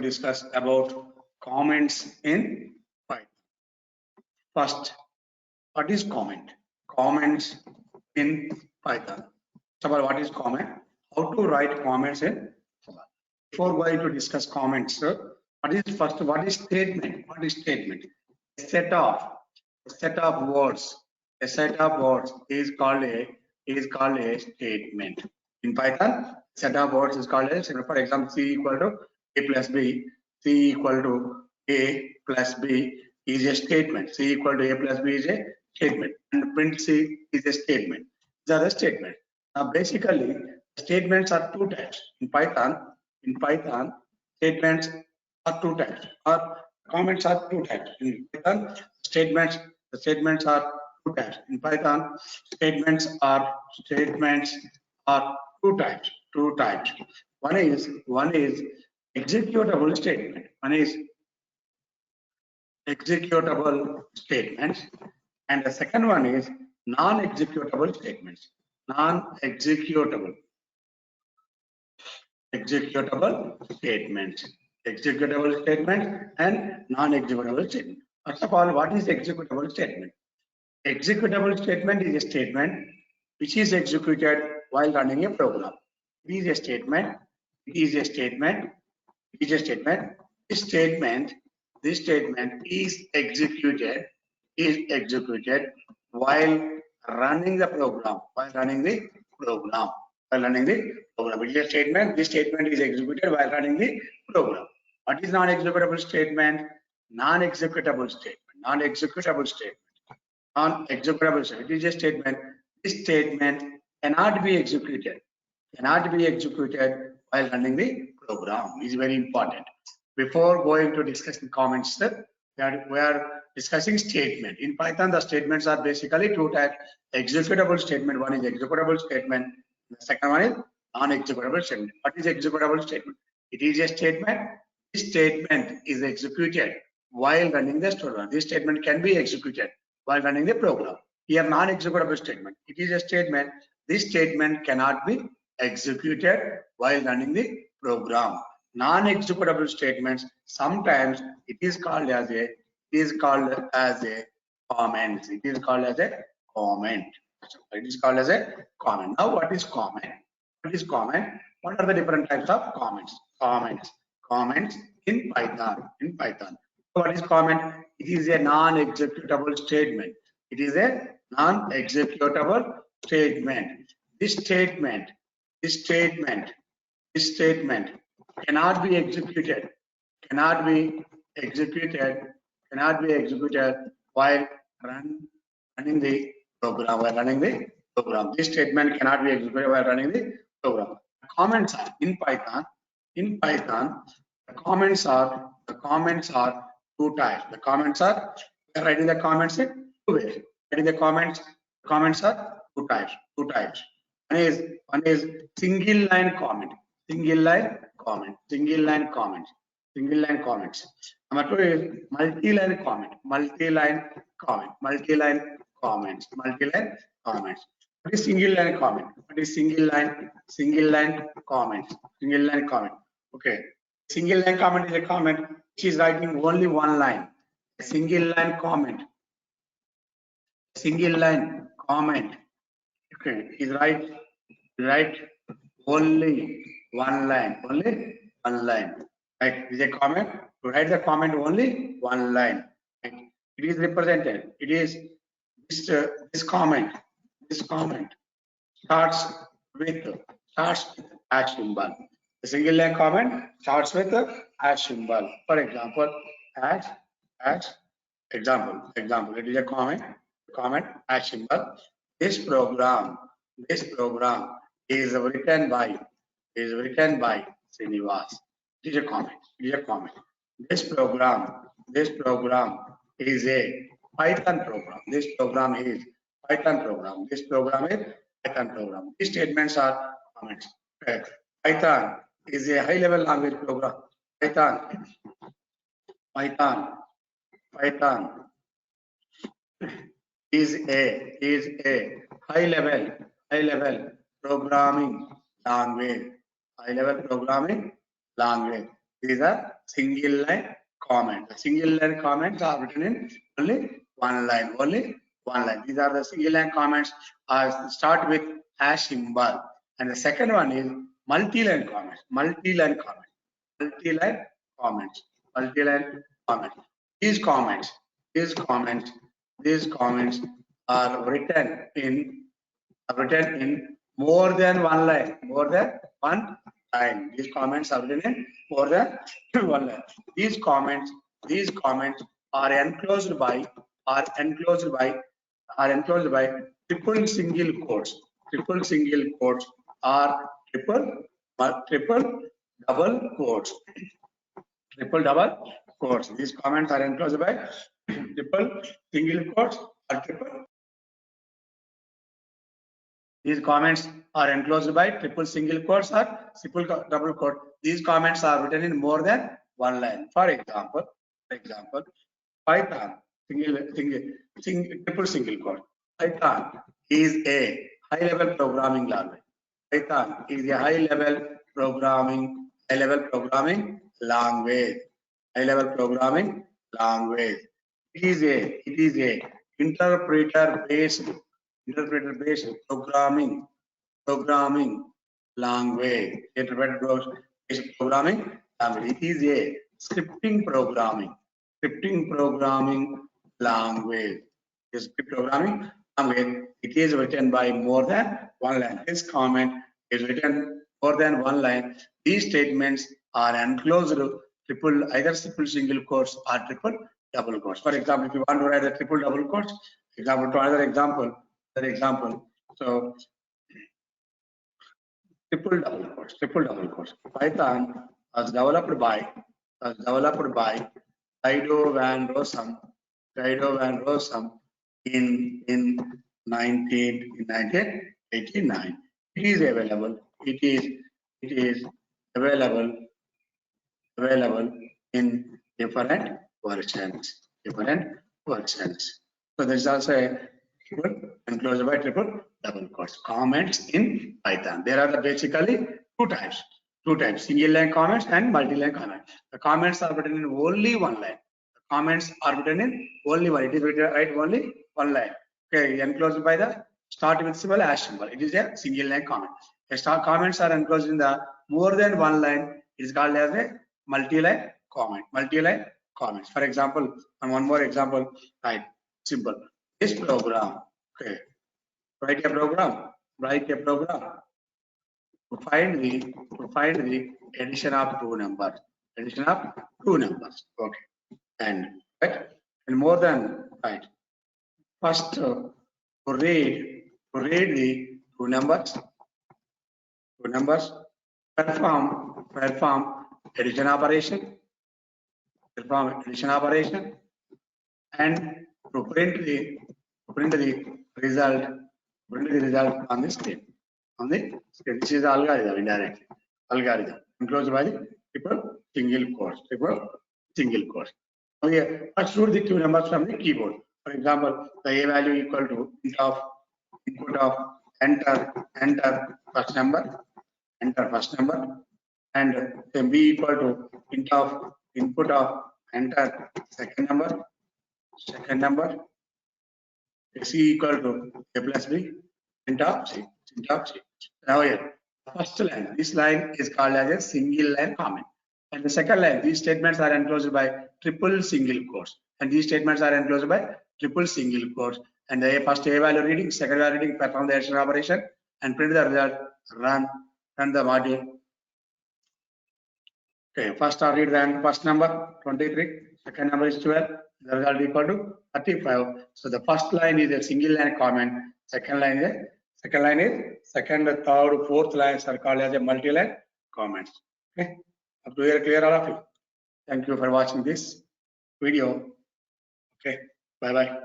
discuss about comments in Python. First, what is comment? Comments in Python. So, what is comment? How to write comments in Python. Before going to discuss comments, what is first? What is statement? What is statement? A set of words. A set of words is called a statement. In Python, set of words is called a, for example, C equal to A plus B. C equal to A plus B is a statement. C equal to A plus B is a statement. And print C is a statement. These are the statements. Now, basically, statements are two types. In Python, statements are two types. Or comments are two types. In Python, the statements are two types. In Python, statements are two types. One is executable statement. One is executable statements, and the second one is non-executable statements. Executable statements and non-executable statements. First of all, what is executable statement? Executable statement is a statement which is executed while running a program. It is a statement. This statement is executed while running the program. It is a statement. This statement is executed while running the program. What is non-executable statement? Non-executable statement. It is a statement. This statement cannot be executed while running the program. It is very important. Before going to discuss the comments, we are discussing statement. In Python, the statements are basically two types. Executable statement. One is executable statement. The second one is non-executable statement. What is executable statement? It is a statement. This statement is executed while running the program. This statement can be executed while running the program. Here, non-executable statement. It is a statement. This statement cannot be executed while running the program. Non-executable statements, sometimes it is called as a comment. Now, what is comment? What are the different types of comments? Comments in Python. What is comment? It is a non-executable statement. This statement cannot be executed while running the program. This statement cannot be executed while running the program. Comments are in Python. The comments are two types. Writing the comments in two ways. Comments are two types. One is single line comment. Number two is multi-line comment. What is single line comment? Okay. Single line comment is a comment which is writing only one line. Single line comment. Okay, is write only one line. Right, is a comment. To write the comment only one line. Right. It is represented. It is this comment starts with hash symbol. The single line comment starts with a hash symbol. For example, example. It is a comment hash symbol. This program is written by Srinivas. It is a comment. This program is a Python program. This program is Python program. These statements are comments. Python is a high-level language program. Python is a high-level programming language. These are single line comment. The single line comments are written in only one line. Only one line. These are the single line comments. Start with hash symbol. And the second one is multi-line comments. Multi-line comments. Multi-line comments. Multi-line comments. These comments are written in more than one line. More than one line. These comments are written in more than one line. These comments are enclosed by triple single quotes. Triple single quotes or triple double quotes. Triple double quotes. These comments are enclosed by triple single quotes or triple. These comments are enclosed by triple single quotes or triple double quote. These comments are written in more than one line. For example, Python triple single quote. Python is a high-level programming language. Python is a high-level programming language. High-level programming language. It is a interpreter-based programming language. Interpreter-based programming language. It is a scripting programming language. Script programming language. It is written by more than one line. This comment is written more than one line. These statements are enclosed either triple single quotes or triple double quotes. For example, if you want to write a triple double quotes, another example. So triple double quotes. Python was developed by Guido van Rossum in 1989. It is available in different versions. So there is also a triple enclosed by triple double quotes. Comments in Python. There are basically two types, single line comments and multi-line comments. The comments are written in only one line. It is written right only one line. Okay, enclosed by the start with symbol hash symbol. It is a single line comment. Comments are enclosed in the more than one line. It is called as a multi-line comment. Multi-line comments. For example, and one more example, right? Simple. This program. Okay. Write a program. To find the addition of two numbers. Okay. And more than right. First, to read the two numbers. Perform addition operation. And to print the result on the screen. This is the algorithm indirectly. Enclosed by the triple single quotes. Okay, let's root the two numbers from the keyboard. For example, the A value equal to input of enter first number, and then B equal to input of enter second number, C equal to A plus B, int of C. Now here, first line, this line is called as a single line comment. And the second line, these statements are enclosed by triple single quotes. And these statements are enclosed by triple single quotes. And the first A value reading, second value reading, perform the addition operation, and print the result, run the module. Okay, first I read the first number 23, second number is 12, the result equal to 35. So the first line is a single line comment, second, third, fourth lines are called as a multi-line comments. Okay, up to here, clear all of you. Thank you for watching this video. Okay, bye bye.